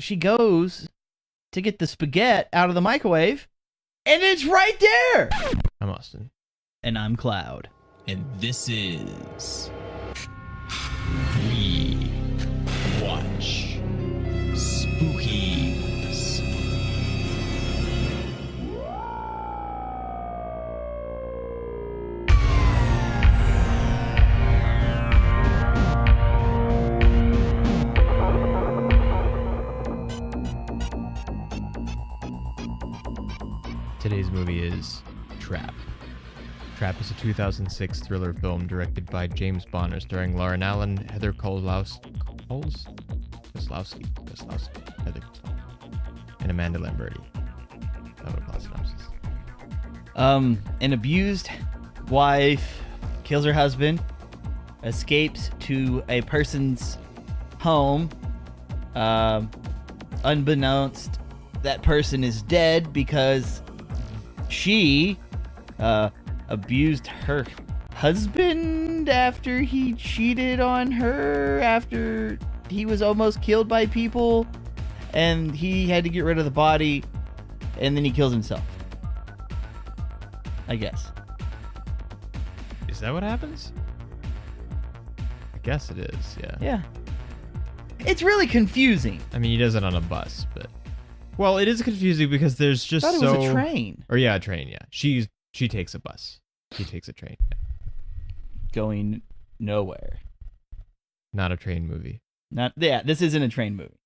she goes to get the spaghetti out of the microwave, and it's right there. I'm Austin. And I'm Cloud. And this is We Watch Spookies. Today's movie is Trap. Trap is a 2006 thriller film directed by James Bonner, starring Lauren Allen, Heather Kozlowski, Heather, and Amanda Lamberti. That would plot synopsis. An abused wife kills her husband, escapes to a person's home. Unbeknownst, that person is dead because she abused her husband after he cheated on her, after he was almost killed by people, and he had to get rid of the body, and then he kills himself, I guess. Is that what happens? I guess it is, yeah. Yeah. It's really confusing. I mean, he does it on a bus, but... Well, it is confusing because there's just I thought it was a train. Or yeah, a train, yeah. She takes a bus. He takes a train. Yeah. Going nowhere. Not a train movie. This isn't a train movie.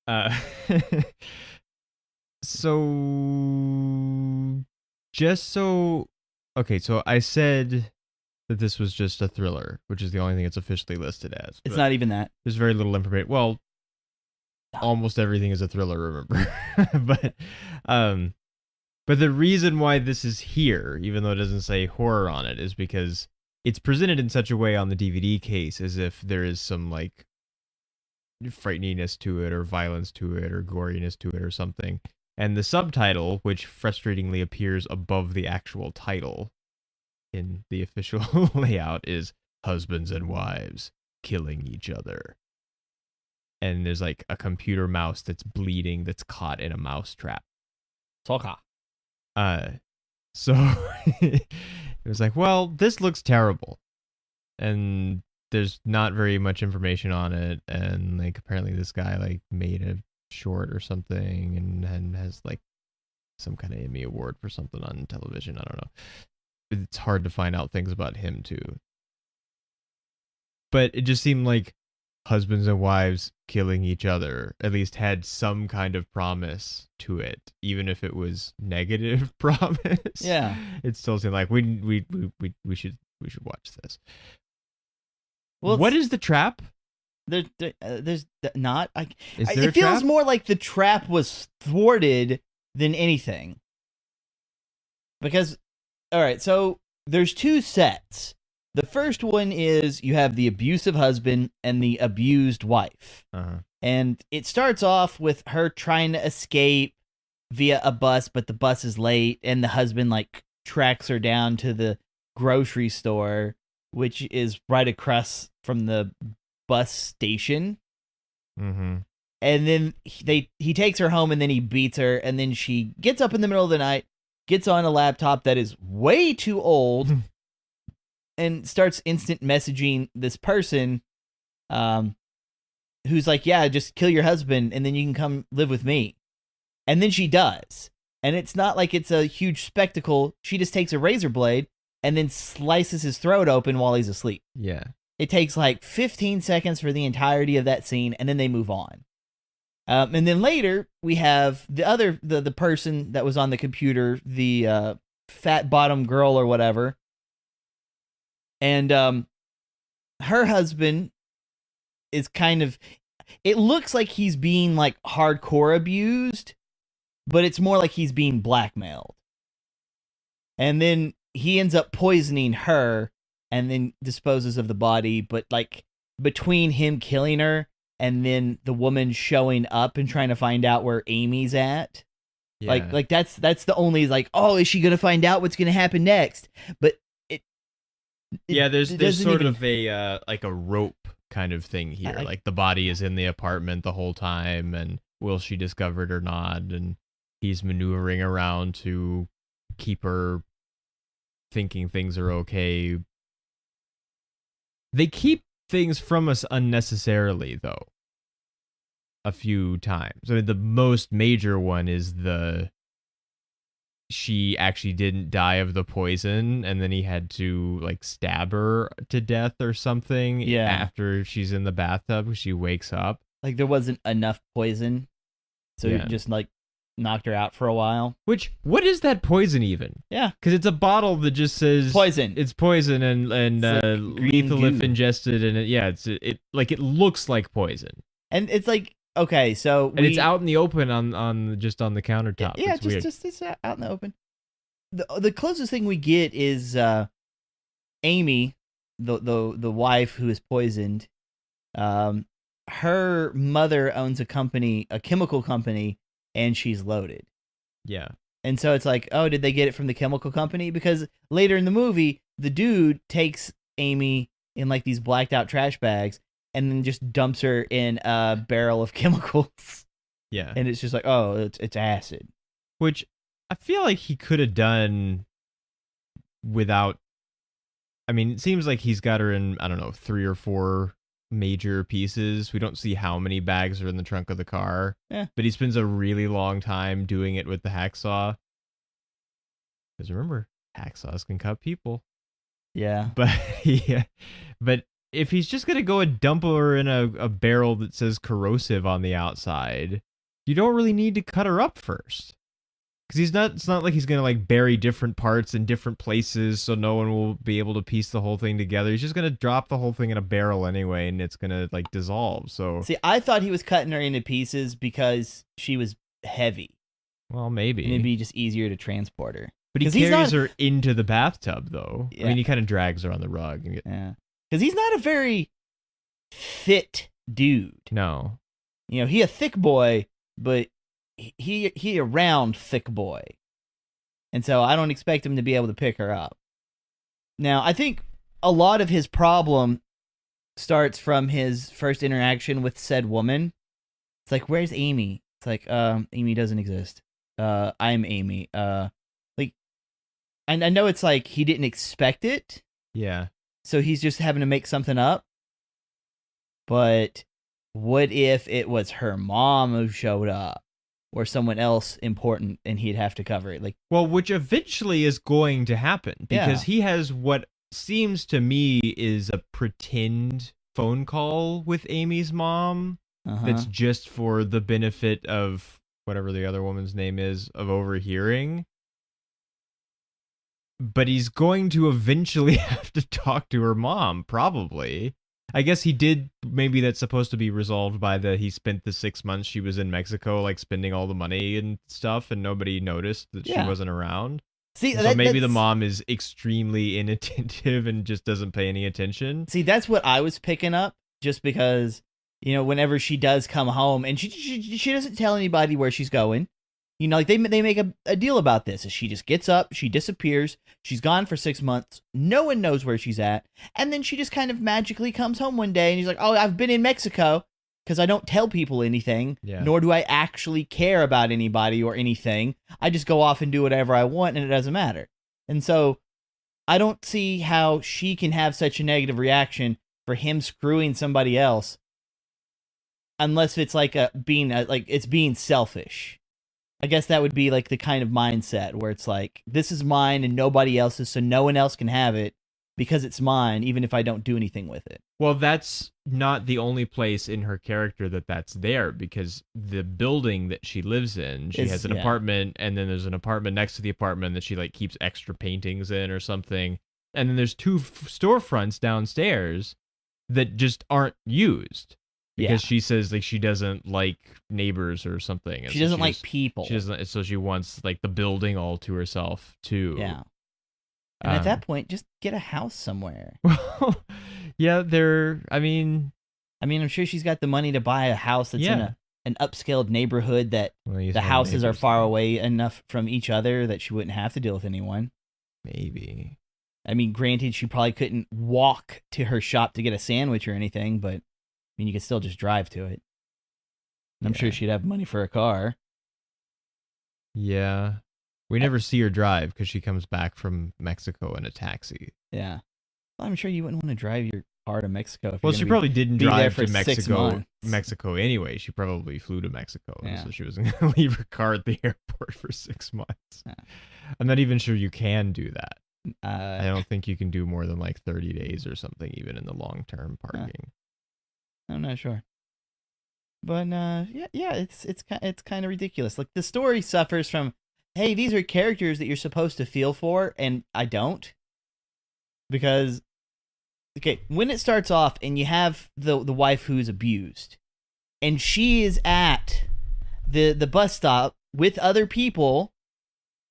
Okay, so I said that this was just a thriller, which is the only thing it's officially listed as. It's not even that. There's very little information. Well, almost everything is a thriller, remember? But the reason why this is here, even though it doesn't say horror on it, is because it's presented in such a way on the DVD case as if there is some like frighteniness to it or violence to it or goriness to it or something. And the subtitle, which frustratingly appears above the actual title in the official layout, is Husbands and Wives Killing Each Other. And there's like a computer mouse that's bleeding that's caught in a mouse trap. Soka. So it was like, well, this looks terrible. And there's not very much information on it. And like apparently this guy like made a short or something and has like some kind of Emmy award for something on television. I don't know. It's hard to find out things about him too. But it just seemed like Husbands and Wives Killing Each Other at least had some kind of promise to it, even if it was negative promise. Yeah, it still seemed like we should watch this. Well, what is the trap? There's not. Is there it feels trap? more like the trap was thwarted than anything. Because, all right, so there's two sets. The first one is you have the abusive husband and the abused wife. Uh-huh. And it starts off with her trying to escape via a bus, but the bus is late, and the husband like tracks her down to the grocery store, which is right across from the bus station. Mm-hmm. And then he takes her home, and then he beats her, and then she gets up in the middle of the night, gets on a laptop that is way too old, and starts instant messaging this person who's like, yeah, just kill your husband and then you can come live with me. And then she does. And it's not like it's a huge spectacle. She just takes a razor blade and then slices his throat open while he's asleep. Yeah. It takes like 15 seconds for the entirety of that scene, and then they move on. And then later, we have the person that was on the computer, the fat bottom girl or whatever. And her husband is kind of, it looks like he's being like hardcore abused, but it's more like he's being blackmailed. And then he ends up poisoning her and then disposes of the body. But like between him killing her and then the woman showing up and trying to find out where Amy's at. Yeah. Like that's the only like, oh, is she going to find out what's going to happen next? But there's sort of a like a rope kind of thing here. Like the body is in the apartment the whole time, and will she discover it or not? And he's maneuvering around to keep her thinking things are okay. They keep things from us unnecessarily, though, a few times. I mean, the most major one is she actually didn't die of the poison, and then he had to, like, stab her to death or something after she's in the bathtub. She wakes up. Like, there wasn't enough poison, so he just, like, knocked her out for a while. What is that poison even? Yeah. Because it's a bottle that just says... Poison. It's poison and like lethal if ingested, and it looks like poison. And it's like, okay, so and it's out in the open on just on the countertop. Yeah, it's just out in the open. The closest thing we get is Amy, the wife who is poisoned. Her mother owns a chemical company, and she's loaded. Yeah. And so it's like, oh, did they get it from the chemical company? Because later in the movie, the dude takes Amy in like these blacked out trash bags and then just dumps her in a barrel of chemicals. Yeah. And it's just like, oh, it's acid. Which I feel like he could have done without... I mean, it seems like he's got her in, I don't know, 3 or 4 major pieces. We don't see how many bags are in the trunk of the car. Yeah. But he spends a really long time doing it with the hacksaw. Because remember, hacksaws can cut people. Yeah. But but if he's just gonna go and dump her in a barrel that says corrosive on the outside, you don't really need to cut her up first. Because it's not like he's gonna like bury different parts in different places so no one will be able to piece the whole thing together. He's just gonna drop the whole thing in a barrel anyway, and it's gonna like dissolve. So see, I thought he was cutting her into pieces because she was heavy. Well, maybe. And it'd be just easier to transport her. But he carries her into the bathtub, though. Yeah. I mean, he kind of drags her on the rug. Yeah. Because he's not a very fit dude. No. You know, he a thick boy, but he a round thick boy. And so I don't expect him to be able to pick her up. Now, I think a lot of his problem starts from his first interaction with said woman. It's like, where's Amy? It's like, Amy doesn't exist. I'm Amy. And I know it's like he didn't expect it. Yeah. So he's just having to make something up. But what if it was her mom who showed up? Or someone else important and he'd have to cover it? Well, which eventually is going to happen. Because he has what seems to me is a pretend phone call with Amy's mom. That's just for the benefit of whatever the other woman's name is, of overhearing. But he's going to eventually have to talk to her mom, probably. I guess he did. Maybe that's supposed to be resolved by he spent the 6 months she was in Mexico, like spending all the money and stuff, and nobody noticed that she wasn't around. See, so maybe the mom is extremely inattentive and just doesn't pay any attention. See, that's what I was picking up, just because, you know, whenever she does come home, and she doesn't tell anybody where she's going. You know, like they make a deal about this. She just gets up, she disappears, she's gone for 6 months, no one knows where she's at, and then she just kind of magically comes home one day and he's like, oh, I've been in Mexico, because I don't tell people anything, nor do I actually care about anybody or anything. I just go off and do whatever I want and it doesn't matter. And so I don't see how she can have such a negative reaction for him screwing somebody else, unless it's like it's being selfish. I guess that would be like the kind of mindset where it's like, this is mine and nobody else's, so no one else can have it because it's mine, even if I don't do anything with it. Well, that's not the only place in her character that's there, because the building that she lives in, she has an apartment, and then there's an apartment next to the apartment that she like keeps extra paintings in or something. And then there's 2 storefronts downstairs that just aren't used. Because she says like she doesn't like neighbors or something. She doesn't like people. She doesn't. So she wants like the building all to herself too. Yeah. And at that point, just get a house somewhere. Well, yeah. I mean, I'm sure she's got the money to buy a house that's in an upscaled neighborhood that the houses are far away enough from each other that she wouldn't have to deal with anyone. Maybe. I mean, granted, she probably couldn't walk to her shop to get a sandwich or anything, but I mean, you could still just drive to it. I'm sure Yeah. she'd have money for a car. Yeah. We never see her drive because she comes back from Mexico in a taxi. Yeah. Well, I'm sure you wouldn't want to drive your car to Mexico if Well, you're she gonna probably didn't be there drive for to 6 Mexico. months. Mexico anyway. She probably flew to Mexico, Yeah. so she was going to leave her car at the airport for 6 months. Yeah. I'm not even sure you can do that. Uh, I don't think you can do more than like 30 days or something, even in the long-term parking. I'm not sure. But yeah, it's kind of ridiculous. Like the story suffers from, hey, these are characters that you're supposed to feel for, and I don't. Because, okay, when it starts off and you have the wife who's abused, and she is at the bus stop with other people,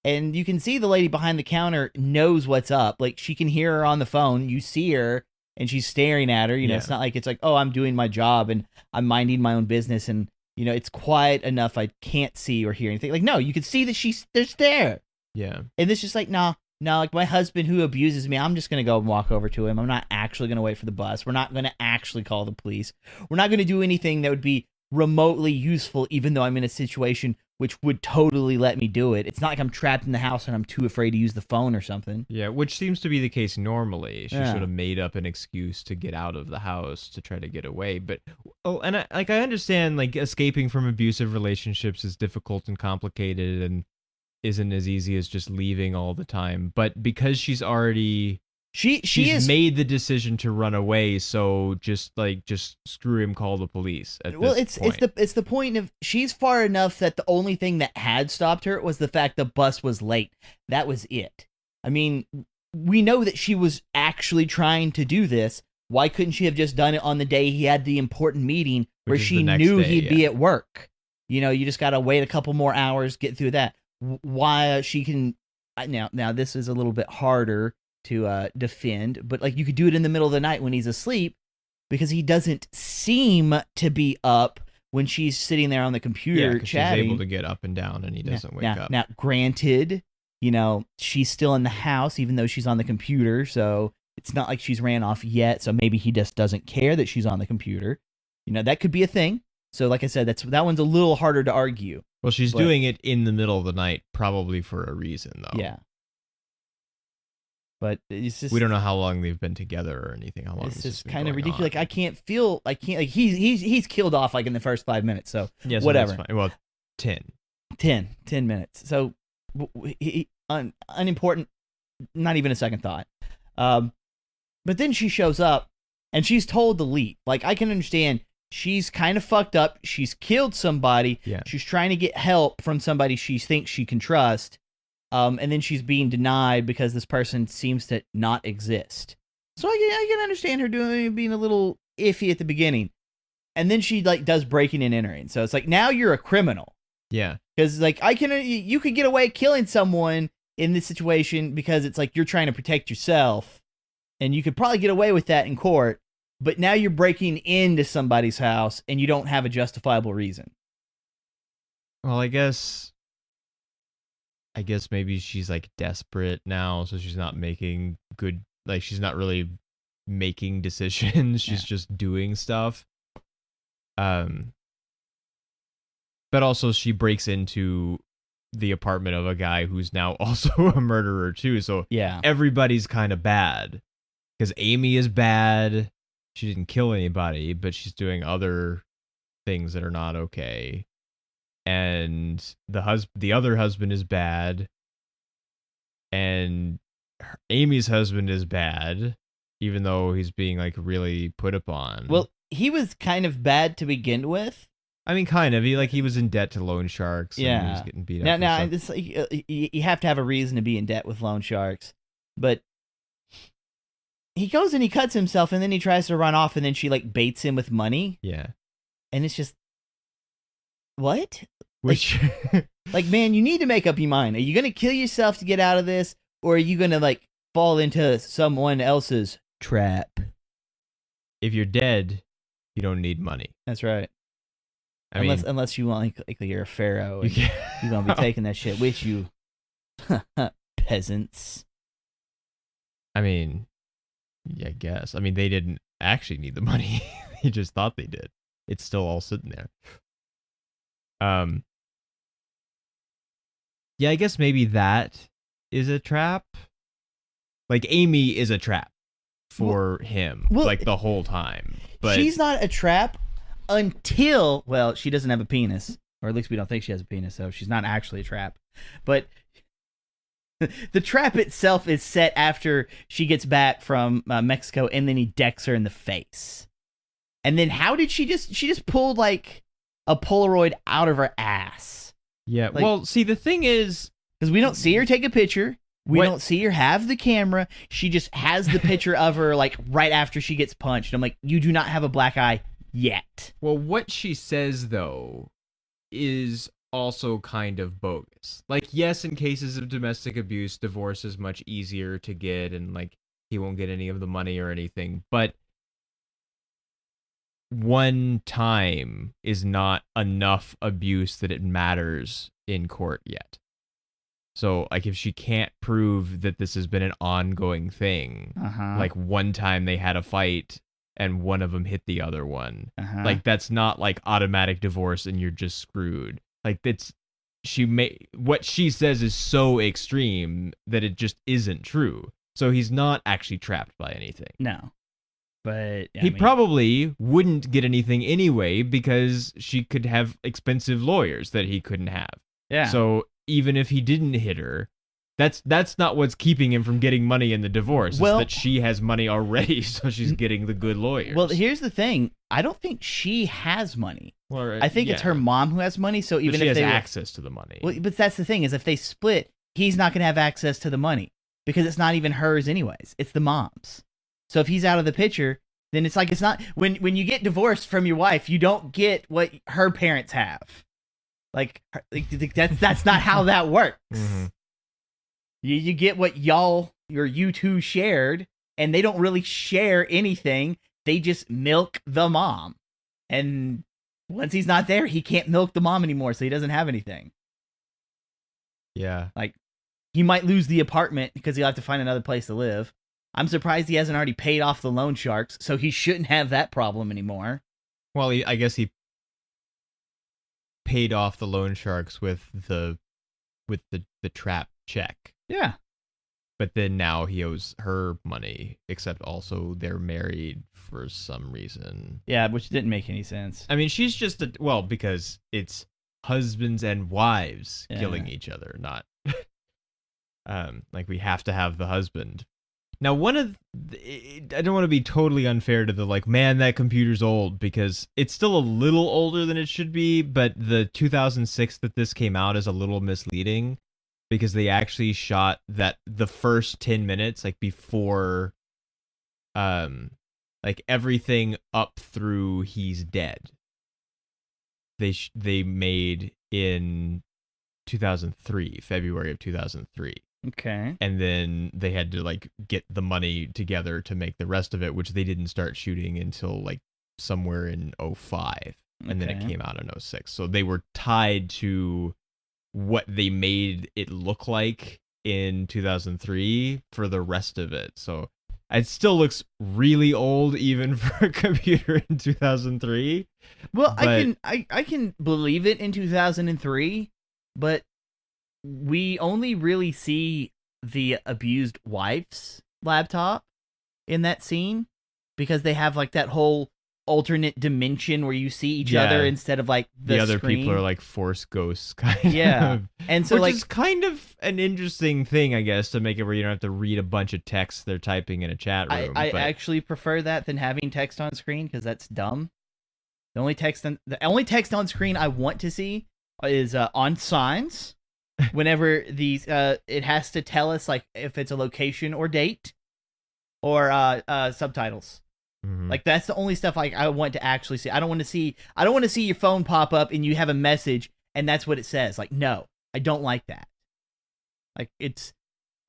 and you can see the lady behind the counter knows what's up. Like, she can hear her on the phone. You see her, and she's staring at her. You know, Yeah. it's not like it's like, oh, I'm doing my job and I'm minding my own business, and you know, it's quiet enough I can't see or hear anything. Like, no, you can see that there's there. Yeah. And it's just like, nah, like my husband who abuses me, I'm just going to go and walk over to him. I'm not actually going to wait for the bus. We're not going to actually call the police. We're not going to do anything that would be remotely useful, even though I'm in a situation which would totally let me do it. It's not like I'm trapped in the house and I'm too afraid to use the phone or something. Yeah, which seems to be the case normally. She Yeah. sort of made up an excuse to get out of the house to try to get away. But I understand like escaping from abusive relationships is difficult and complicated and isn't as easy as just leaving all the time. But because she's already she's made the decision to run away, so just screw him, call the police. It's the point of she's far enough that the only thing that had stopped her was the fact the bus was late. That was it. I mean, we know that she was actually trying to do this. Why couldn't she have just done it on the day he had the important meeting where Which is she the next knew day, he'd be yeah. at work? You know, you just got to wait a couple more hours, get through that. Why she can now this is a little bit harder to defend, but like you could do it in the middle of the night when he's asleep because he doesn't seem to be up when she's sitting there on the computer 'cause chatting. she's able to get up and down and he doesn't wake up. Now, granted, you know, she's still in the house even though she's on the computer, so it's not like she's ran off yet, so maybe he just doesn't care that she's on the computer. You know, that could be a thing. So like I said, that one's a little harder to argue. Well, she's But- doing it in the middle of the night, probably for a reason, though. Yeah. But it's just We don't know how long they've been together or anything. How long it's this has just been kind of going ridiculous. on. Like he's killed off like in the first 5 minutes. So Yeah, so whatever. that's fine. Well, 10. 10 minutes. So unimportant, not even a second thought. But then she shows up and she's told to leave. Like I can understand she's kind of fucked up. She's killed somebody. Yeah. She's trying to get help from somebody she thinks she can trust. And then she's being denied because this person seems to not exist. So I can understand her being a little iffy at the beginning. And then she like does breaking and entering. So it's like, now you're a criminal. Yeah. Because like you could get away killing someone in this situation because it's like you're trying to protect yourself. And you could probably get away with that in court. But now you're breaking into somebody's house and you don't have a justifiable reason. Well, I guess maybe she's like desperate now, so she's not making good, like she's not really making decisions. She's just doing stuff. But also she breaks into the apartment of a guy who's now also a murderer too. So Yeah. everybody's kind of bad because Amy is bad. She didn't kill anybody, but she's doing other things that are not okay. And the other husband is bad, and Amy's husband is bad, even though he's being like really put upon. Well, he was kind of bad to begin with. I mean, kind of. He was in debt to loan sharks. And he was getting beat up. Now and it's like, you have to have a reason to be in debt with loan sharks, but he goes and he cuts himself, and then he tries to run off, and then she like baits him with money, yeah. and it's just what? Which Like, man, you need to make up your mind. Are you gonna kill yourself to get out of this, or are you gonna like fall into someone else's trap? if you're dead, you don't need money. That's right. I mean, Unless you want like you're a pharaoh, you and can't- you're gonna be taking that shit with you, peasants. I mean, yeah, I guess. I mean, they didn't actually need the money. They just thought they did. It's still all sitting there. Um, yeah, I guess maybe that is a trap. Like Amy is a trap for him, like the whole time. But she's not a trap until, well, she doesn't have a penis, or at least we don't think she has a penis, so she's not actually a trap. But the trap itself is set after she gets back from Mexico, and then he decks her in the face. And then how did she just pulled like a Polaroid out of her ass? Yeah, Like, well, see, the thing is, because we don't see her take a picture. We don't see her have the camera. She just has the picture of her like right after she gets punched. I'm like, you do not have a black eye yet. well, what she says, though, is also kind of bogus. Like, yes, in cases of domestic abuse, divorce is much easier to get, and like he won't get any of the money or anything, but one time is not enough abuse that it matters in court yet. So, like, if she can't prove that this has been an ongoing thing, like one time they had a fight and one of them hit the other one, like that's not like automatic divorce and you're just screwed. Like what she says is so extreme that it just isn't true. So he's not actually trapped by anything. No. But he probably wouldn't get anything anyway because she could have expensive lawyers that he couldn't have. Yeah. So even if he didn't hit her, that's not what's keeping him from getting money in the divorce. Well, it's that she has money already, so she's getting the good lawyers. Well, here's the thing. I don't think she has money. Well, I think it's her mom who has money. So even if she has they access to the money. Well, but that's the thing is if they split, he's not going to have access to the money because it's not even hers anyways. It's the mom's. So if he's out of the picture, then it's like it's not when you get divorced from your wife, you don't get what her parents have. Like that's not how that works. Mm-hmm. You get what you two shared, and they don't really share anything. They just milk the mom, and once he's not there, he can't milk the mom anymore, so he doesn't have anything. Yeah, like he might lose the apartment because he'll have to find another place to live. I'm surprised he hasn't already paid off the loan sharks, so he shouldn't have that problem anymore. Well, I guess he paid off the loan sharks with the trap check. Yeah. But then now he owes her money, except also they're married for some reason. Yeah, which didn't make any sense. I mean, she's just because it's husbands and wives killing each other, not like we have to have the husband. Now, I don't want to be totally unfair to the like, man, that computer's old, because it's still a little older than it should be, but the 2006 that this came out is a little misleading because they actually shot that the first 10 minutes, like before, like everything up through he's dead. They made in 2003, February of 2003. Okay. And then they had to like get the money together to make the rest of it, which they didn't start shooting until like somewhere in 2005. And then it came out in 2006. So they were tied to what they made it look like in 2003 for the rest of it. So it still looks really old even for a computer in 2003. Well, I can believe it in 2003, but we only really see the abused wife's laptop in that scene because they have like that whole alternate dimension where you see each other instead of like the other screen. People are like force ghosts kind of. Yeah. And so which is kind of an interesting thing, I guess, to make it where you don't have to read a bunch of text they're typing in a chat room. I actually prefer that than having text on screen because that's dumb. The only text on screen I want to see is on signs. Whenever these it has to tell us like if it's a location or date or subtitles. Mm-hmm. Like that's the only stuff like I want to actually see. I don't want to see your phone pop up and you have a message and that's what it says. Like no, I don't like that. Like it's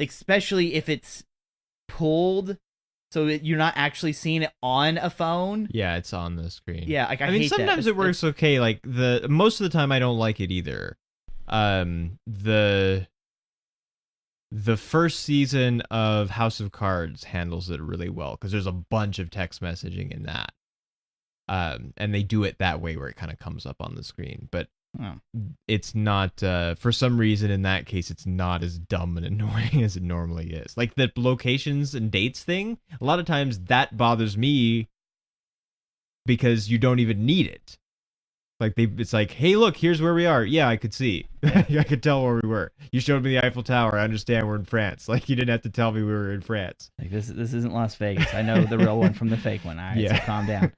especially if it's pulled so you're not actually seeing it on a phone. Yeah, it's on the screen. Yeah, like I mean hate sometimes that. It works okay. Like most of the time I don't like it either. The first season of House of Cards handles it really well because there's a bunch of text messaging in that. And they do it that way where it kind of comes up on the screen. But Oh. It's not, for some reason in that case, it's not as dumb and annoying as it normally is. Like the locations and dates thing, a lot of times that bothers me because you don't even need it. Like it's like, hey, look, here's where we are. Yeah, I could see. I could tell where we were. You showed me the Eiffel Tower. I understand we're in France. Like you didn't have to tell me we were in France. Like this isn't Las Vegas. I know the real one from the fake one. All right, so calm down.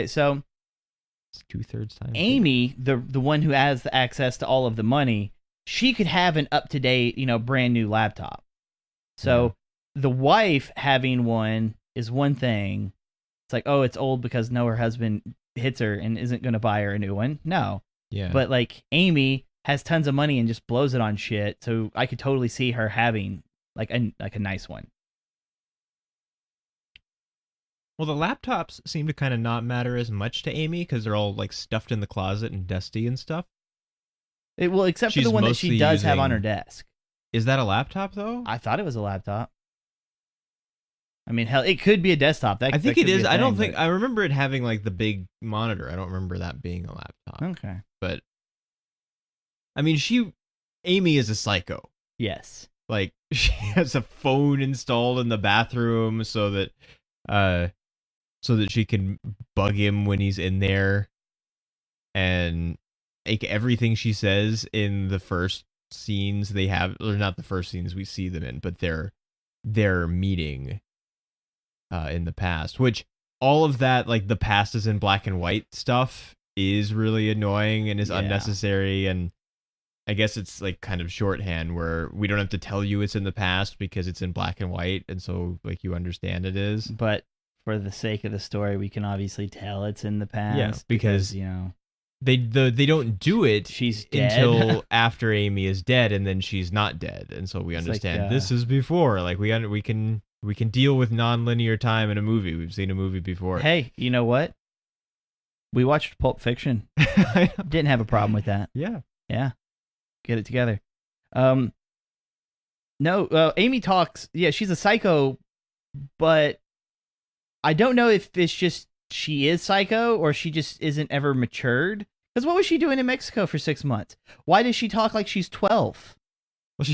So It's 2/3 time. Amy, the one who has the access to all of the money, she could have an up to date, brand new laptop. So the wife having one is one thing. It's like, oh, it's old because her husband hits her and isn't going to buy her a new one. No. Yeah. But like Amy has tons of money and just blows it on shit. So I could totally see her having like a nice one. Well, the laptops seem to kind of not matter as much to Amy because they're all like stuffed in the closet and dusty and stuff. Except for She's the one that she mostly does have on her using- desk. Is that a laptop though? I thought it was a laptop. I mean, hell, it could be a desktop. I think it is. I don't think I remember it having like the big monitor. I don't remember that being a laptop. Okay. But I mean, Amy is a psycho. Yes. Like she has a phone installed in the bathroom so that she can bug him when he's in there, and like everything she says in the first scenes they have, or not the first scenes we see them in, but their meeting in the past, which all of that, like the past is in black and white stuff, is really annoying and is unnecessary. And I guess it's like kind of shorthand where we don't have to tell you it's in the past because it's in black and white, and so like you understand it is. But for the sake of the story, we can obviously tell it's in the past. Yeah, because they don't do it she's dead. until after Amy is dead, and then she's not dead, and so we understand this is before. Like we can deal with non-linear time in a movie. We've seen a movie before. Hey, you know what? We watched Pulp Fiction. Didn't have a problem with that. Yeah. Yeah. Get it together. Amy talks. Yeah, she's a psycho, but I don't know if it's just she is psycho or she just isn't ever matured. Because what was she doing in Mexico for 6 months? Why does she talk like she's 12? Well,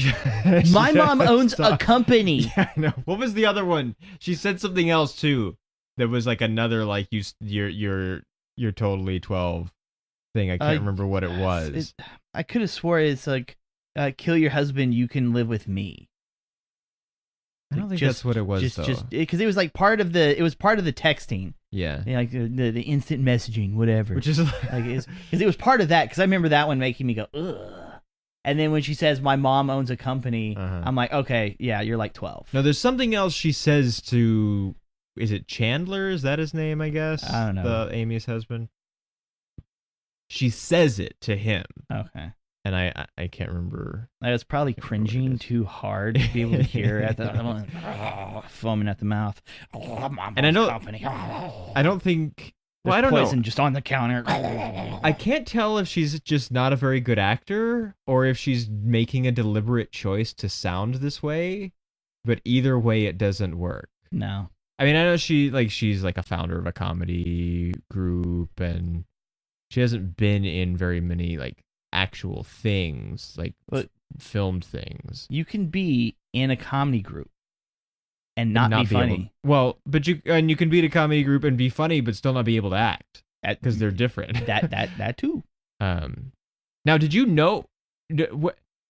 My mom owns a company. Yeah, I know. What was the other one? She said something else too. There was like another like you're totally 12 thing. I can't remember what it was. I could have swore it's like kill your husband, you can live with me. I don't think that's what it was though. Just because it was like part of the texting. Yeah. Like the instant messaging, whatever. Which is like because it was part of that. Because I remember that one making me go ugh. And then when she says my mom owns a company, I'm like, okay, yeah, you're like 12. No, there's something else she says to. Is it Chandler? Is that his name? I guess. I don't know. The Amy's husband. She says it to him. Okay. And I can't remember. I was probably cringing too hard to be able to hear at the foaming at the mouth. And I don't think. Well, I don't poison know. Just on the counter. I can't tell if she's just not a very good actor or if she's making a deliberate choice to sound this way. But either way, it doesn't work. No. I mean, I know she's like a founder of a comedy group, and she hasn't been in very many like actual things, like filmed things. You can be in a comedy group and not be funny. But you can be in a comedy group and be funny, but still not be able to act because they're different. that too. Now, did you know?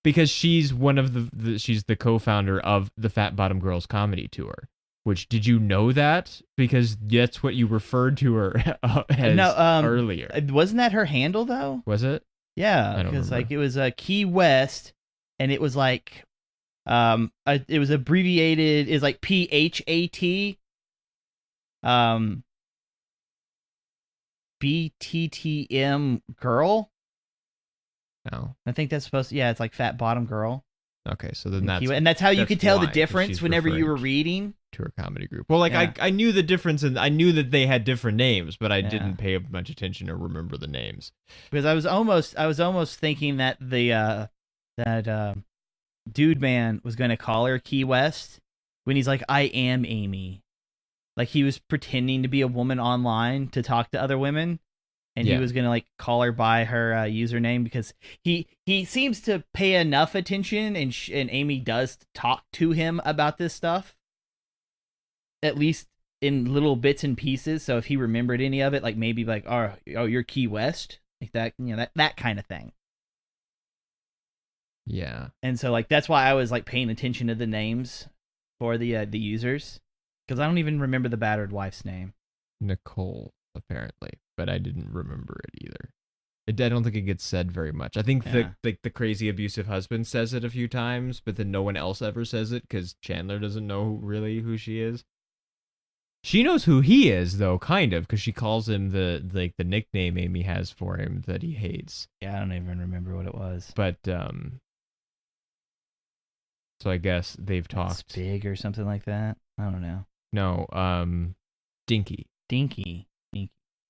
Because she's one of she's the co-founder of the Fat Bottom Girls comedy tour. Which, did you know that? Because that's what you referred to her as earlier. Wasn't that her handle though? Was it? Yeah, because like it was Key West, and it was like, it was abbreviated. Is like PHAT, BTTM girl. No, I think that's supposed to. Yeah, it's like Fat Bottom Girl. Okay, so then that's how you could tell the why, difference whenever you were reading to her comedy group. Well, like I knew the difference, and I knew that they had different names, but I didn't pay much attention or remember the names. Because I was almost thinking that that dude man was gonna call her Key West when he's like, I am Amy, like he was pretending to be a woman online to talk to other women. and he was gonna like call her by her username because he seems to pay enough attention, and Amy does talk to him about this stuff, at least in little bits and pieces. So if he remembered any of it, like maybe like oh you're Key West, like that, that kind of thing. Yeah. And so like that's why I was like paying attention to the names for the users, because I don't even remember the battered wife's name. Nicole, apparently, but I didn't remember it either. I don't think it gets said very much. I think the crazy abusive husband says it a few times, but then no one else ever says it because Chandler doesn't know really who she is. She knows who he is though, kind of, because she calls him the nickname Amy has for him that he hates. Yeah, I don't even remember what it was. But so I guess they've talked. Big or something like that. I don't know. No, Dinky.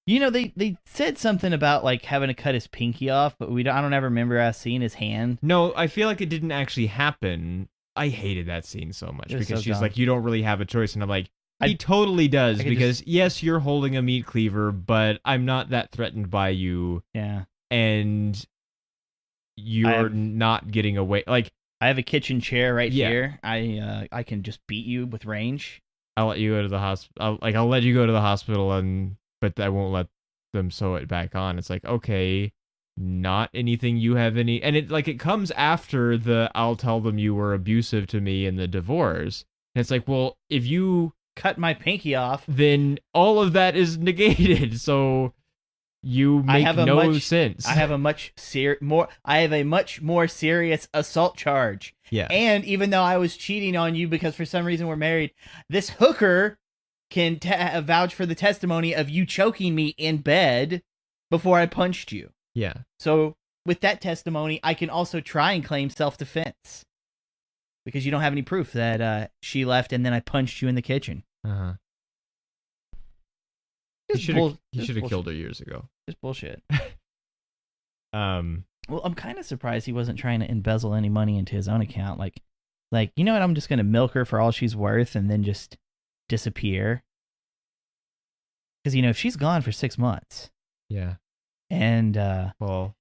You know, they said something about like having to cut his pinky off, but I don't ever remember us seeing his hand. No, I feel like it didn't actually happen. I hated that scene so much because so she's dumb. like, you don't really have a choice, and I'm like, he totally does, because yes, you're holding a meat cleaver, but I'm not that threatened by you. Yeah, and you're not getting away. Like, I have a kitchen chair right here. I can just beat you with range. I'll let you go to the hospital. I'll let you go to the hospital, but I won't let them sew it back on. It's like, okay, not anything you have any, and it comes after the I'll tell them you were abusive to me in the divorce. And it's like, well, if you cut my pinky off, then all of that is negated. So you make no sense. I have a much more serious assault charge. Yeah. And even though I was cheating on you because for some reason we're married, this hooker can vouch for the testimony of you choking me in bed before I punched you. Yeah. So with that testimony, I can also try and claim self-defense because you don't have any proof that she left and then I punched you in the kitchen. Uh-huh. He should have killed her years ago. Just bullshit. Well, I'm kind of surprised he wasn't trying to embezzle any money into his own account. Like, you know what? I'm just going to milk her for all she's worth and then just disappear. Because, if she's gone for 6 months. Yeah. And, well,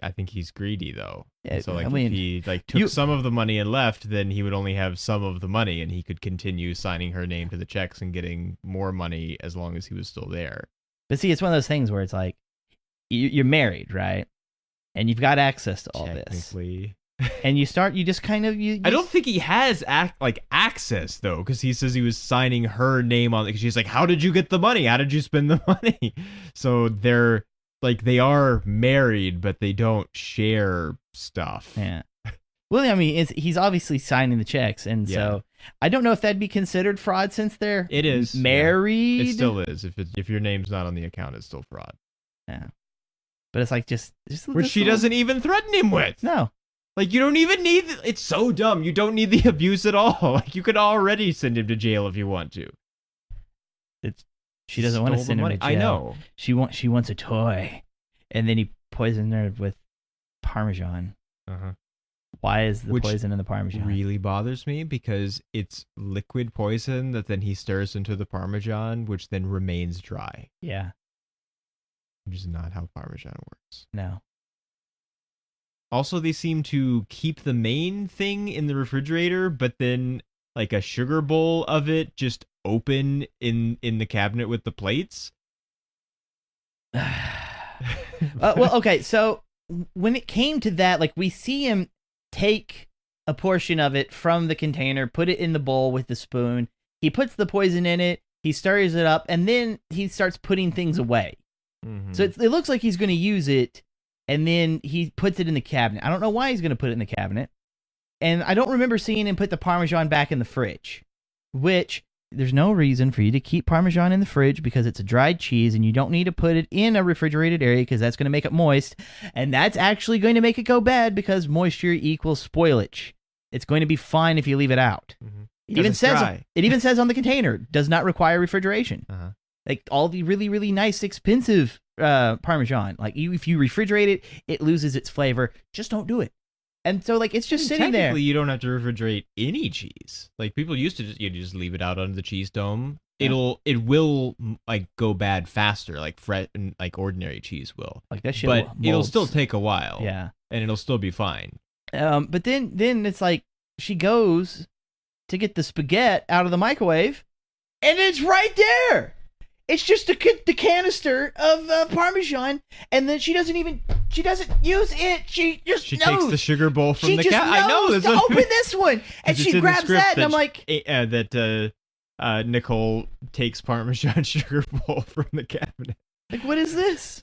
I think he's greedy, though. Yeah, so, if he, took some of the money and left, then he would only have some of the money, and he could continue signing her name to the checks and getting more money as long as he was still there. But see, it's one of those things where it's like, you're married, right? And you've got access to all this. And you just kind of... I don't think he has access, though, because he says he was signing her name on it, because she's like, how did you get the money? How did you spend the money? So they're... they are married, but they don't share stuff. Yeah. Well, I mean, he's obviously signing the checks, and so I don't know if that'd be considered fraud since they're married. Yeah. It still is. If your name's not on the account, it's still fraud. Yeah. But it's like just which she doesn't even threaten him with. No. You don't even need... It's so dumb. You don't need the abuse at all. You could already send him to jail if you want to. She doesn't want to send him to jail. I know. She wants a toy. And then he poisoned her with Parmesan. Uh-huh. Why is the poison in the Parmesan? Really bothers me because it's liquid poison that then he stirs into the Parmesan, which then remains dry. Yeah. Which is not how Parmesan works. No. Also, they seem to keep the main thing in the refrigerator, but then a sugar bowl of it just open in the cabinet with the plates. Well, okay, so when it came to that, we see him take a portion of it from the container, put it in the bowl with the spoon. He puts the poison in it, he stirs it up, and then he starts putting things away. Mm-hmm. So it looks like he's going to use it, and then he puts it in the cabinet. I don't know why he's going to put it in the cabinet. And I don't remember seeing him put the Parmesan back in the fridge, which there's no reason for you to keep Parmesan in the fridge because it's a dried cheese and you don't need to put it in a refrigerated area because that's going to make it moist. And that's actually going to make it go bad because moisture equals spoilage. It's going to be fine if you leave it out. Mm-hmm. It even says on the container, does not require refrigeration. Uh-huh. All the really, really nice, expensive Parmesan. If you refrigerate it, it loses its flavor. Just don't do it. And so, it's just sitting there. Technically, you don't have to refrigerate any cheese. People used to just leave it out under the cheese dome it will like go bad faster, like like ordinary cheese will. Like that shit. But it'll molds. still take a while. Yeah. And it'll still be fine. But then it's like she goes to get the spaghetti out of the microwave, and it's right there. It's just the canister of Parmesan, and then she doesn't use it. She just She knows. takes the sugar bowl from She the just cat. I know knows this. to open this one, and she grabs that, and I'm like, Nicole takes Parmesan sugar bowl from the cabinet. like, what is this?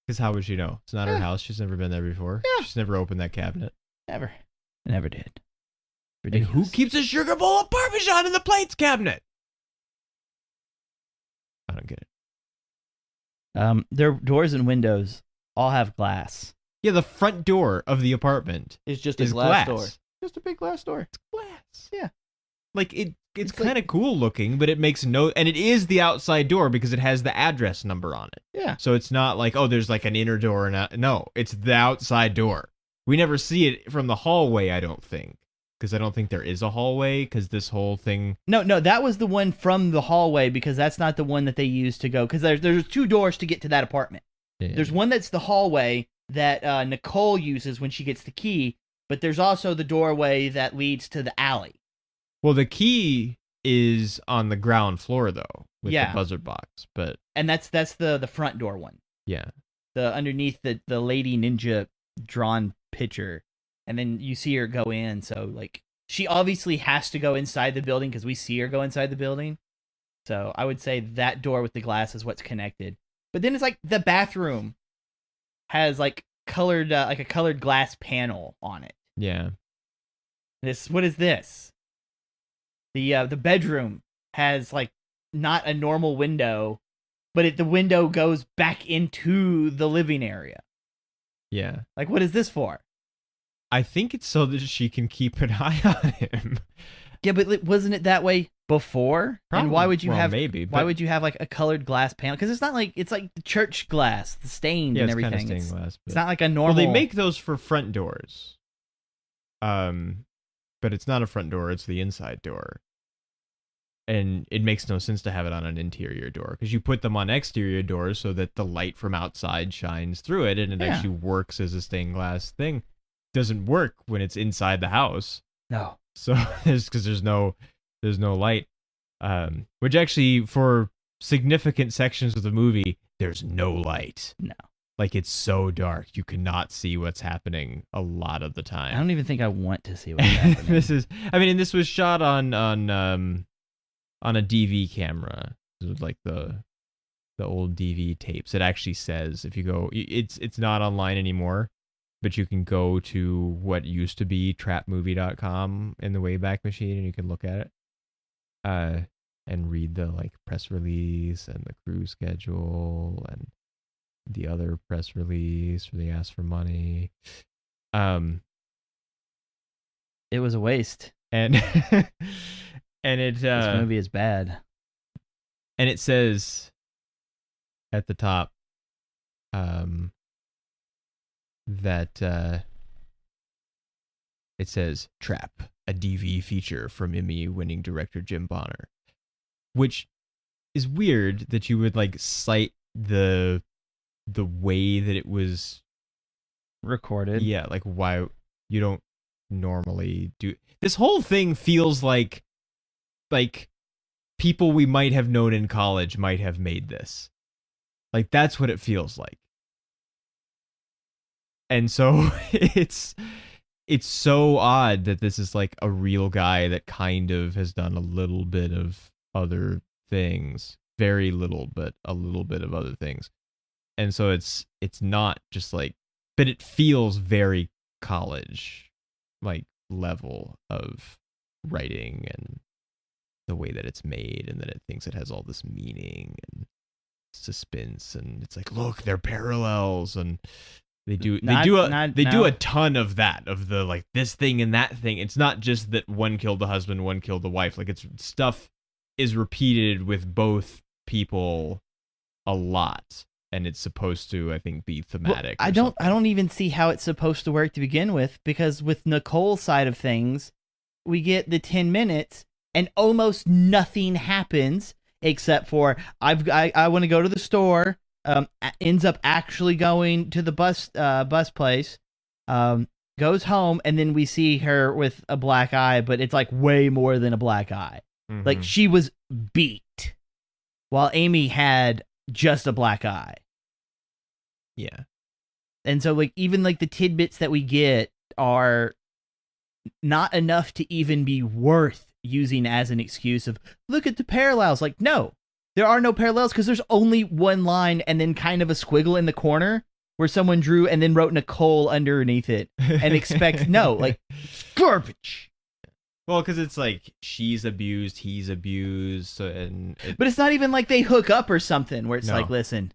Because how would she know? It's not her Yeah. house. She's never been there before. Yeah. She's never opened that cabinet. Never did. And Ridiculous. who keeps a sugar bowl of Parmesan in the plates cabinet? I don't get it. Their doors and windows all have glass. Yeah, the front door of the apartment It's just is glass. Just a big glass door. It's glass. Yeah. Like it's It's kind of cool looking, but it makes and it is the outside door because it has the address number on it. Yeah. So it's not like, oh, there's like an inner door and no, it's the outside door. We never see it from the hallway, I don't think. Because I don't think there is a hallway, because this whole thing... No, that was the one from the hallway, because that's not the one that they used to go, because there's two doors to get to that apartment. Yeah. There's one that's the hallway that Nicole uses when she gets the key, but there's also the doorway that leads to the alley. Well, the key is on the ground floor, though, with Yeah. the buzzard box, but... And that's the front door one. Yeah. The underneath the lady ninja drawn picture. And then you see her go in, so like she obviously has to go inside the building because we see her go inside the building. So I would say that door with the glass is what's connected. But then it's like the bathroom has like colored like a colored glass panel on it. Yeah. What is this? The bedroom has like not a normal window, but the window goes back into the living area. Yeah. Like, what is this for? I think it's so that she can keep an eye on him. Yeah, but wasn't it that way before? And why would you have maybe? Why would you have like a colored glass panel? Because it's not like it's like the church glass, the stained yeah, and it's everything. kind of stained glass. It's But... not like a normal. Well, they make those for front doors. But it's not a front door; it's the inside door. And it makes no sense to have it on an interior door because you put them on exterior doors so that the light from outside shines through it, and it Yeah. actually works as a stained glass thing. Doesn't work when it's inside the house. No. So there's no light. Which actually for significant sections of the movie, there's no light. No. Like it's so dark you cannot see what's happening a lot of the time. I don't even think I want to see what's happening. and this was shot on a DV camera. This was like the old DV tapes. It actually says if you go, it's not online anymore. But you can go to what used to be trapmovie.com in the Wayback Machine, and you can look at it, and read the like press release and the crew schedule and the other press release where they asked for money. It was a waste. And and it This movie is bad. and it says at the top, that it says Trap, a DV feature from Emmy-winning director Jim Bonner, which is weird that you would like cite the way that it was Recorded. Yeah, like why you don't normally do this. Whole thing feels like people we might have known in college might have made this. Like that's what it feels like. And so it's so odd that this is like a real guy that kind of has done a little bit of other things, very little, but a little bit of other things. And so it's not just like, but it feels very college like level of writing and the way that it's made, and that it thinks it has all this meaning and suspense, and it's like, look, they're parallels, and they do a ton of that, of the like this thing and that thing. It's not just that one killed the husband, one killed the wife. Like it's stuff is repeated with both people a lot, and it's supposed to, I think, be thematic. Well, I don't even see how it's supposed to work to begin with, because with Nicole's side of things, we get the 10 minutes and almost nothing happens except for I want to go to the store. Ends up actually going to the bus place. Goes home, and then we see her with a black eye, but it's like way more than a black eye. Mhm. Like she was beat, while Amy had just a black eye. Yeah. And so like even like the tidbits that we get are not enough to even be worth using as an excuse of look at the parallels. Like, no, there are no parallels because there's only one line and then kind of a squiggle in the corner where someone drew and then wrote Nicole underneath it and expect no, like garbage. Well, because it's like she's abused, he's abused, and But it's not even like they hook up or something where it's No. like, listen,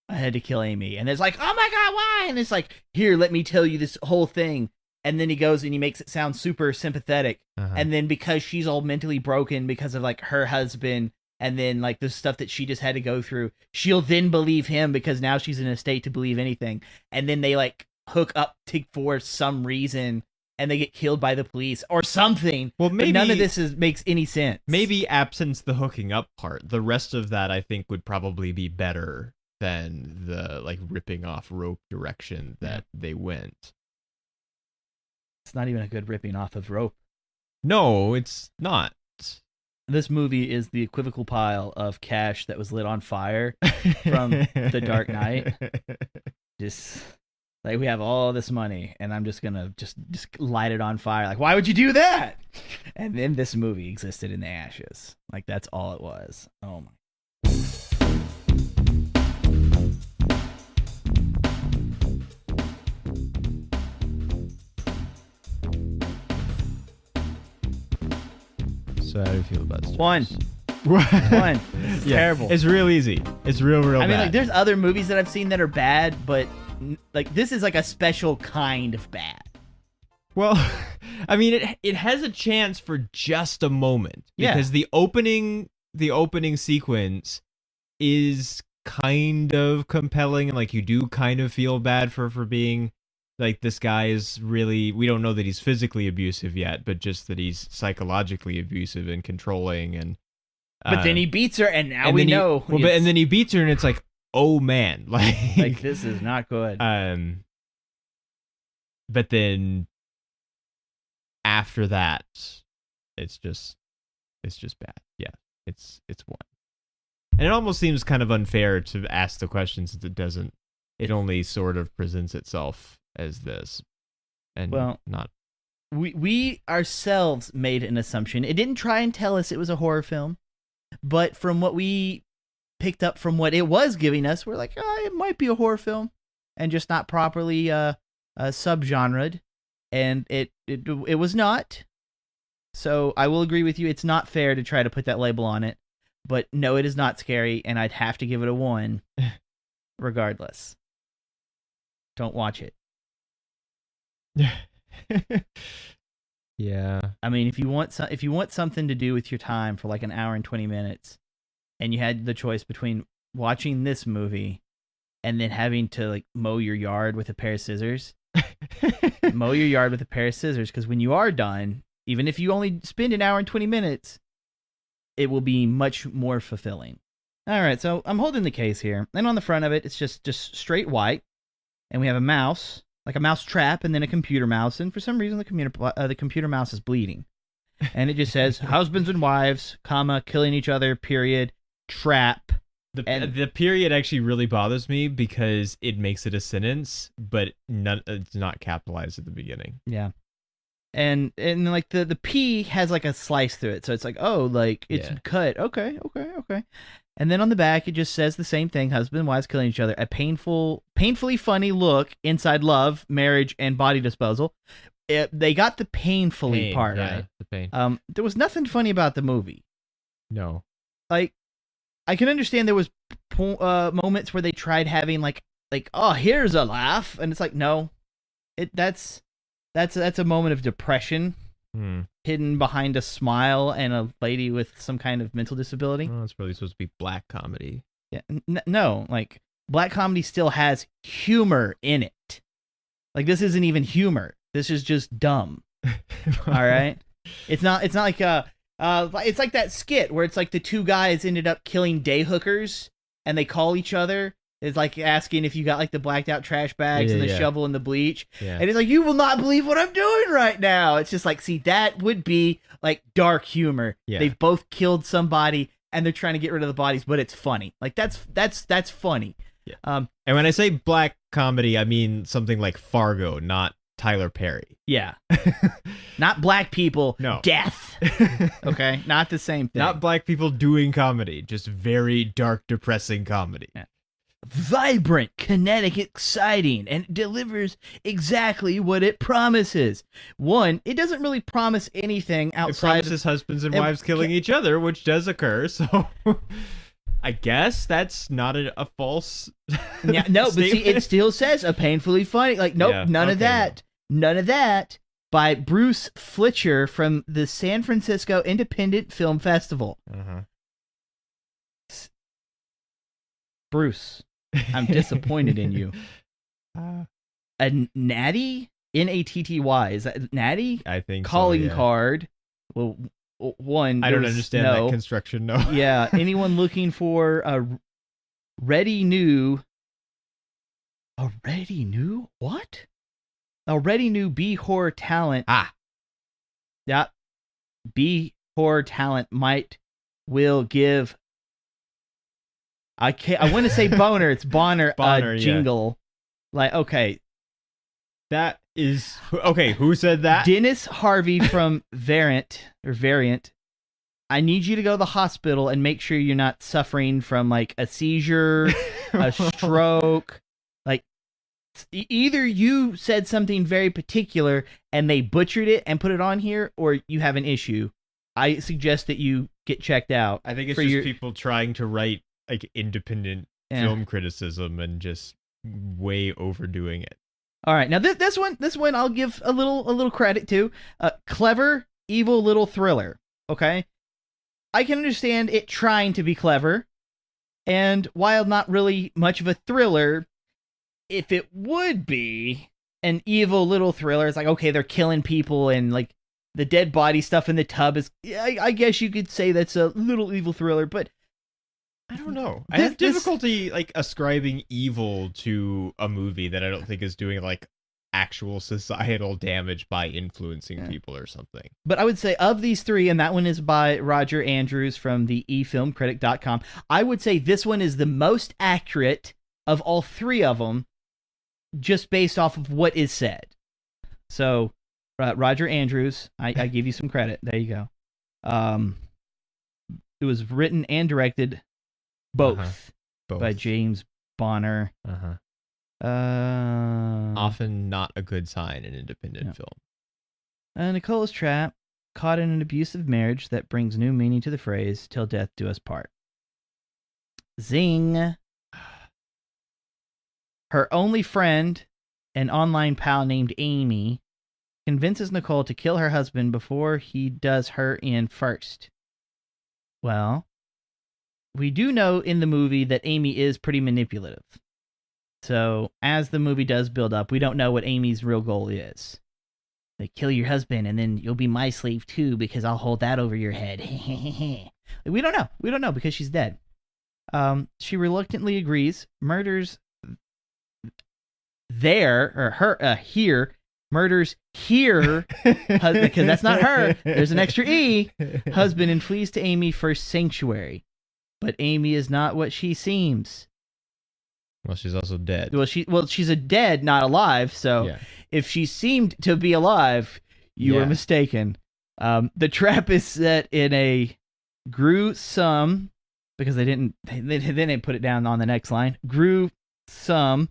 I had to kill Amy. And it's like, oh my God, why? And it's like, here, let me tell you this whole thing. And then he goes and he makes it sound super sympathetic. Uh-huh. And then because she's all mentally broken because of like her husband and then like the stuff that she just had to go through, she'll then believe him because now she's in a state to believe anything. And then they like hook up for some reason and they get killed by the police or something. Well, maybe but none of this makes any sense. Maybe absence the hooking up part. The rest of that I think would probably be better than the like ripping off rope direction that they went. It's not even a good ripping off of rope. No, it's not. This movie is the equivocal pile of cash that was lit on fire from The Dark Knight. Just like we have all this money and I'm just gonna just light it on fire. Like, why would you do that? And then this movie existed in the ashes. Like that's all it was. Oh my. So how do you feel about stars? One. This is terrible. It's real easy. It's real I mean, bad. like, there's other movies that I've seen that are bad, but like this is like a special kind of bad. Well, I mean, it has a chance for just a moment because the opening sequence is kind of compelling, and like you do kind of feel bad for being like this guy is really, we don't know that he's physically abusive yet, but just that he's psychologically abusive and controlling, and But then he beats her, and now and we then know. and then he beats her, and it's like, oh man, like this is not good. But then after that, it's just bad. Yeah, it's one, and it almost seems kind of unfair to ask the question since it doesn't. It only sort of presents itself as this, and not. We ourselves made an assumption. It didn't try and tell us it was a horror film, but from what we picked up from what it was giving us, we're like, oh, it might be a horror film, and just not properly subgenred, and it was not. So I will agree with you. It's not fair to try to put that label on it, but no, it is not scary, and I'd have to give it a 1, regardless. Don't watch it. Yeah. I mean, if you want something to do with your time for like an hour and 20 minutes, and you had the choice between watching this movie and then having to like mow your yard with a pair of scissors, mow your yard with a pair of scissors, because when you are done, even if you only spend an hour and 20 minutes, it will be much more fulfilling. All right, so I'm holding the case here, and on the front of it, it's just straight white, and we have a mouse, like a mouse trap, and then a computer mouse, and for some reason the computer mouse is bleeding, and it just says husbands and wives, comma, killing each other, period, trap. The period actually really bothers me because it makes it a sentence, but it's not capitalized at the beginning. Yeah. And like the P has like a slice through it, so it's like, oh, like it's cut. Okay. And then on the back, it just says the same thing: husband and wives killing each other. A painfully funny look inside love, marriage, and body disposal. They got the painfully part right. The pain. There was nothing funny about the movie. No. Like, I can understand there was moments where they tried having like oh, here's a laugh, and it's like, no, that's a moment of depression hidden behind a smile and a lady with some kind of mental disability. Oh, it's probably supposed to be black comedy. Yeah, no, like black comedy still has humor in it. Like this isn't even humor. This is just dumb. All right, it's not like It's like that skit where it's like the two guys ended up killing day hookers, and they call each other. It's like asking if you got like the blacked out trash bags and the shovel and the bleach. Yeah. And it's like, you will not believe what I'm doing right now. It's just like, see, that would be like dark humor. Yeah. They've both killed somebody and they're trying to get rid of the bodies, but it's funny. Like that's funny. Yeah. And when I say black comedy, I mean something like Fargo, not Tyler Perry. Yeah. Not black people. No. Death. Okay. Not the same thing. Not black people doing comedy, just very dark, depressing comedy. Yeah. Vibrant, kinetic, exciting, and it delivers exactly what it promises. One, it doesn't really promise anything It outside promises husbands and wives killing each other, which does occur, so I guess that's not a false Yeah, no, but see, statement. it still says a painfully funny. Like, nope, Yeah, none of okay, that. None of that. By Bruce Fletcher from the San Francisco Independent Film Festival. Uh-huh. Bruce, I'm disappointed in you. A natty? Natty? Is that natty? I think Calling so, yeah. card. Well, one. I don't there's understand no. that construction, no. Yeah, anyone looking for a ready new what? A ready new B horror talent. Yeah. B horror talent will give I want to say boner, it's Bonner, Bonner, yeah. jingle. Like, okay. That is okay, who said that? Dennis Harvey from Variant. I need you to go to the hospital and make sure you're not suffering from like a seizure, a stroke. Like, either you said something very particular and they butchered it and put it on here, or you have an issue. I suggest that you get checked out. I think it's just people trying to write like independent film criticism and just way overdoing it. All right, now this one I'll give a little credit to. Clever, evil little thriller. Okay, I can understand it trying to be clever, and while not really much of a thriller, if it would be an evil little thriller, it's like, okay, they're killing people and like the dead body stuff in the tub is. I guess you could say that's a little evil thriller, but I don't know. I have difficulty like ascribing evil to a movie that I don't think is doing like actual societal damage by influencing people or something. But I would say of these three, and that one is by Roger Andrews from the efilmcritic.com, I would say this one is the most accurate of all three of them, just based off of what is said. So, Roger Andrews, I give you some credit. There you go. It was written and directed both by James Bonner. Often not a good sign in independent film. Nicole is trapped, caught in an abusive marriage that brings new meaning to the phrase, till death do us part. Zing. Her only friend, an online pal named Amy, convinces Nicole to kill her husband before he does her in first. Well, we do know in the movie that Amy is pretty manipulative. So, as the movie does build up, we don't know what Amy's real goal is. Like, kill your husband, and then you'll be my slave too, because I'll hold that over your head. We don't know. We don't know, because she's dead. She reluctantly agrees, murders murders here, because that's not her. There's an extra E. Husband, and flees to Amy for sanctuary. But Amy is not what she seems. Well, she's also dead. Well, she's a dead, not alive. So if she seemed to be alive, you were mistaken. The trap is set in a gruesome, because they didn't put it down on the next line. Gruesome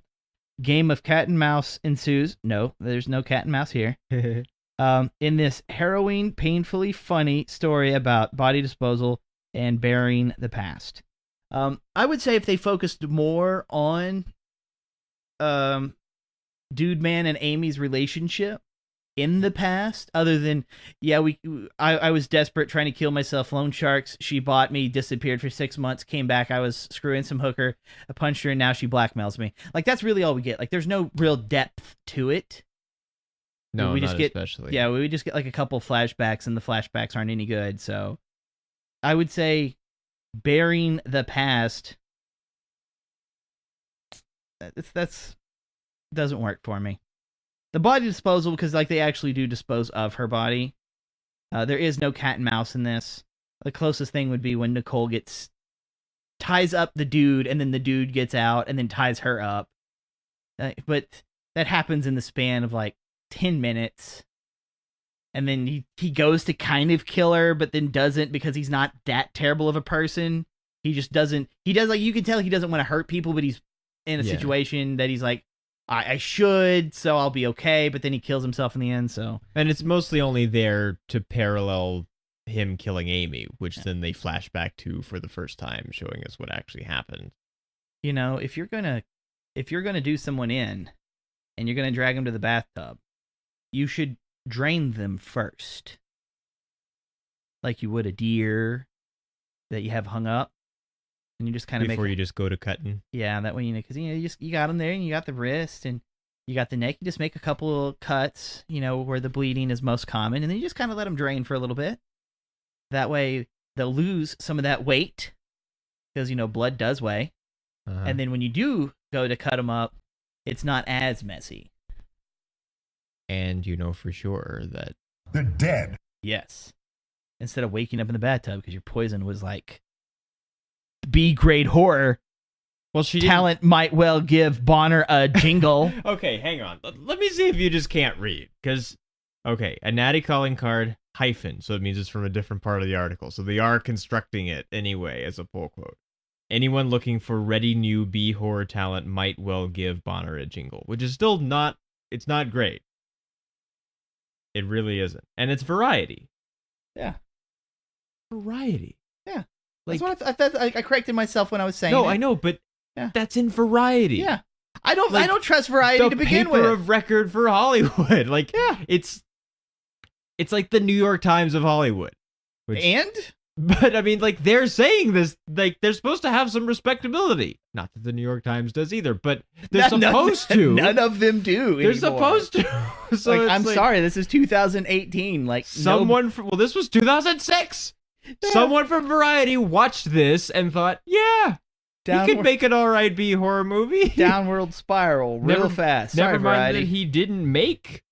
game of cat and mouse ensues. No, there's no cat and mouse here. In this harrowing, painfully funny story about body disposal and burying the past. I would say if they focused more on Dude Man and Amy's relationship in the past, other than, I was desperate trying to kill myself, loan sharks, she bought me, disappeared for 6 months, came back, I was screwing some hooker, I punched her, and now she blackmails me. Like, that's really all we get. Like, there's no real depth to it. No, we not just get especially. yeah, we just get like a couple flashbacks, and the flashbacks aren't any good. So I would say burying the past. That's doesn't work for me. The body disposal, because like they actually do dispose of her body. There is no cat and mouse in this. The closest thing would be when Nicole ties up the dude, and then the dude gets out and then ties her up. But that happens in the span of like 10 minutes. And then he goes to kind of kill her, but then doesn't, because he's not that terrible of a person. He just doesn't. He does, like, you can tell he doesn't want to hurt people, but he's in a situation that he's like, I should, so I'll be okay. But then he kills himself in the end. So, and it's mostly only there to parallel him killing Amy, which then they flash back to for the first time, showing us what actually happened. You know, if you're gonna do someone in, and you're gonna drag them to the bathtub, you should drain them first, like you would a deer that you have hung up, and you just kind of before you just go to cutting. Yeah, that way, you know, because you got them there, and you got the wrist, and you got the neck. You just make a couple of cuts, you know, where the bleeding is most common, and then you just kind of let them drain for a little bit. That way, they'll lose some of that weight, because, you know, blood does weigh. And then when you do go to cut them up, it's not as messy. And you know for sure that they're dead. Yes. Instead of waking up in the bathtub because your poison was like B-grade horror. Well, talent might well give Bonner a jingle. Okay, hang on. Let me see if you just can't read. Because, okay, a natty calling card hyphen. So it means it's from a different part of the article. So they are constructing it anyway as a pull quote. Anyone looking for ready new B horror talent might well give Bonner a jingle, which is still not, it's not great. It really isn't. And it's Variety. Yeah. Variety. Yeah. Like, that's what I corrected myself when I was saying it. No, I know, but that's in Variety. Yeah. I don't trust Variety to begin with. The paper of record for Hollywood. Like, yeah. It's like the New York Times of Hollywood. But, I mean, like, they're saying this, like, they're supposed to have some respectability. Not that the New York Times does either, but they're supposed to. None of them do They're anymore. supposed to. So like, I'm sorry, this is 2018. Like, this was 2006. Yeah. Someone from Variety watched this and thought, yeah, he could make an all right B horror movie. Downward spiral real fast. Sorry, never mind Variety. that he didn't make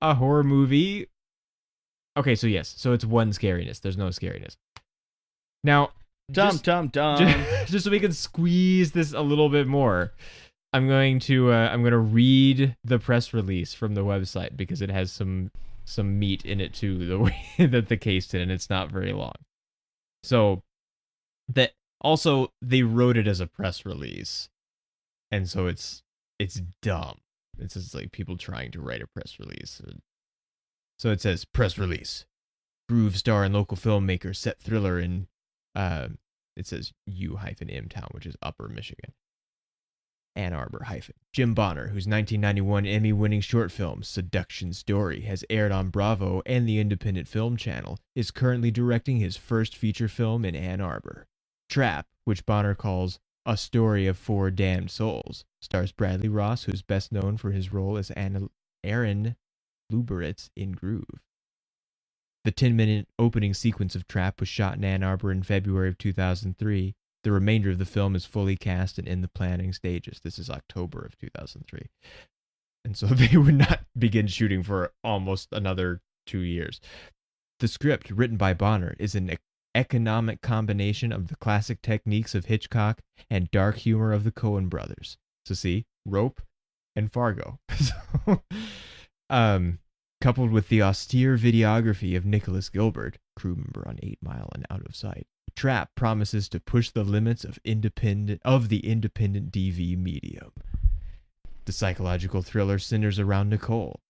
a horror movie. Okay, so yes. So it's one scariness. There's no scariness. Now, just so we can squeeze this a little bit more, I'm going to read the press release from the website because it has some meat in it too, the way that the case did, and it's not very long. So that also they wrote it as a press release, and so it's dumb. It's just like people trying to write a press release. So it says press release. Groove star and local filmmaker set thriller in it says U-M town, which is Upper Michigan. Ann Arbor - Jim Bonner, whose 1991 Emmy-winning short film Seduction Story has aired on Bravo and the Independent Film Channel, is currently directing his first feature film in Ann Arbor. Trap, which Bonner calls A Story of Four Damned Souls, stars Bradley Ross, who's best known for his role as Aaron Luberitz in Groove. The 10-minute opening sequence of Trap was shot in Ann Arbor in February of 2003. The remainder of the film is fully cast and in the planning stages. This is October of 2003. And so they would not begin shooting for almost another 2 years. The script, written by Bonner, is an economic combination of the classic techniques of Hitchcock and dark humor of the Coen brothers. So see, Rope and Fargo. Coupled with the austere videography of Nicholas Gilbert, crew member on 8 Mile and Out of Sight, Trap promises to push the limits of the independent DV medium. The psychological thriller centers around Nicole,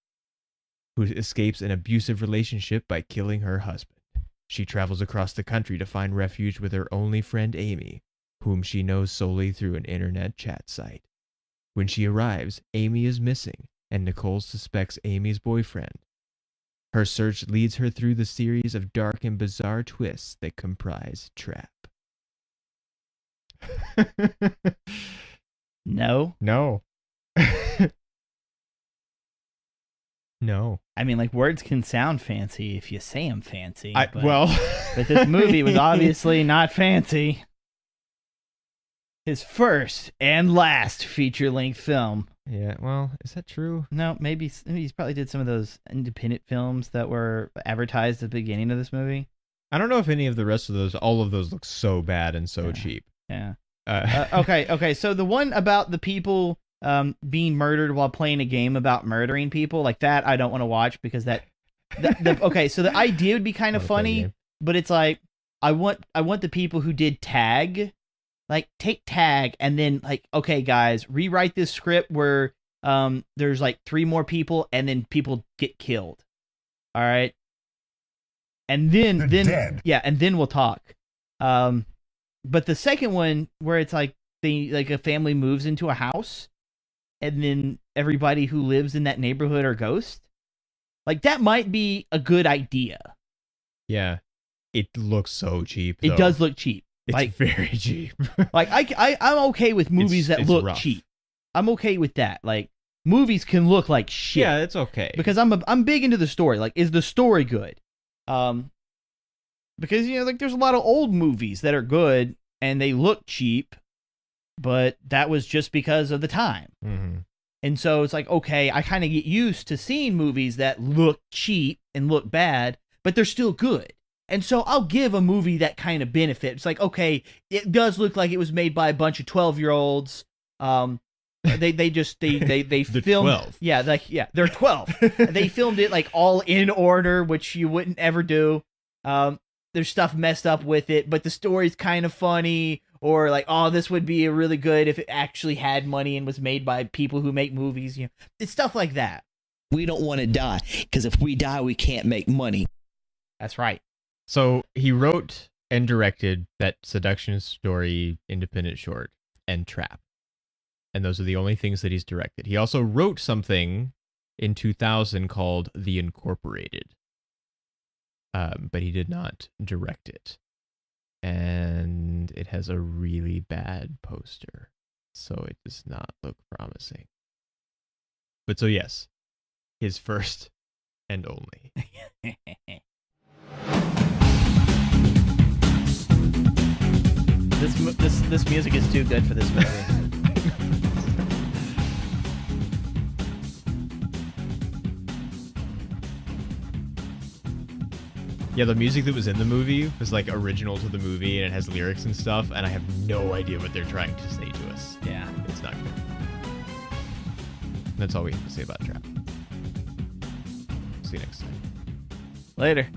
who escapes an abusive relationship by killing her husband. She travels across the country to find refuge with her only friend Amy, whom she knows solely through an internet chat site. When she arrives, Amy is missing, and Nicole suspects Amy's boyfriend. Her search leads her through the series of dark and bizarre twists that comprise Trap. No. No. I mean, like, words can sound fancy if you say them fancy. But this movie was obviously not fancy. His first and last feature-length film. Yeah, well, is that true? No, maybe he's probably did some of those independent films that were advertised at the beginning of this movie. I don't know if any of the rest of those, all of those look so bad and so cheap. Yeah. Okay. So the one about the people being murdered while playing a game about murdering people, like that, I don't want to watch because okay. So the idea would be kind of funny, but it's like I want the people who did Tag, like take Tag and then like, okay, guys, rewrite this script where there's like 3 more people and then people get killed. All right. And then dead. Yeah, and then we'll talk. But the second one where it's like a family moves into a house and then everybody who lives in that neighborhood are ghosts. Like that might be a good idea. Yeah. It looks so cheap, though. It does look cheap. It's like, very cheap. Like I'm okay with movies that look rough. cheap. I'm okay with that. Like movies can look like shit. Yeah, it's okay. Because I'm big into the story. Like, is the story good? Because like there's a lot of old movies that are good and they look cheap, but that was just because of the time. Mm-hmm. And so it's like, okay, I kind of get used to seeing movies that look cheap and look bad, but they're still good. And so I'll give a movie that kind of benefit. It's like, okay, it does look like it was made by a bunch of 12-year-olds. They They're filmed 12. Yeah, they're 12. They filmed it like all in order, which you wouldn't ever do. There's stuff messed up with it, but the story's kind of funny, or like, oh, this would be really good if it actually had money and was made by people who make movies. You know, it's stuff like that. We don't want to die because if we die, we can't make money. That's right. So he wrote and directed that Seduction Story independent short and Trap. And those are the only things that he's directed. He also wrote something in 2000 called The Incorporated. But he did not direct it. And it has a really bad poster. So it does not look promising. But so yes, his first and only. This music is too good for this movie. Yeah, the music that was in the movie was like original to the movie and it has lyrics and stuff, and I have no idea what they're trying to say to us. Yeah. It's not good. That's all we have to say about Trap. See you next time. Later.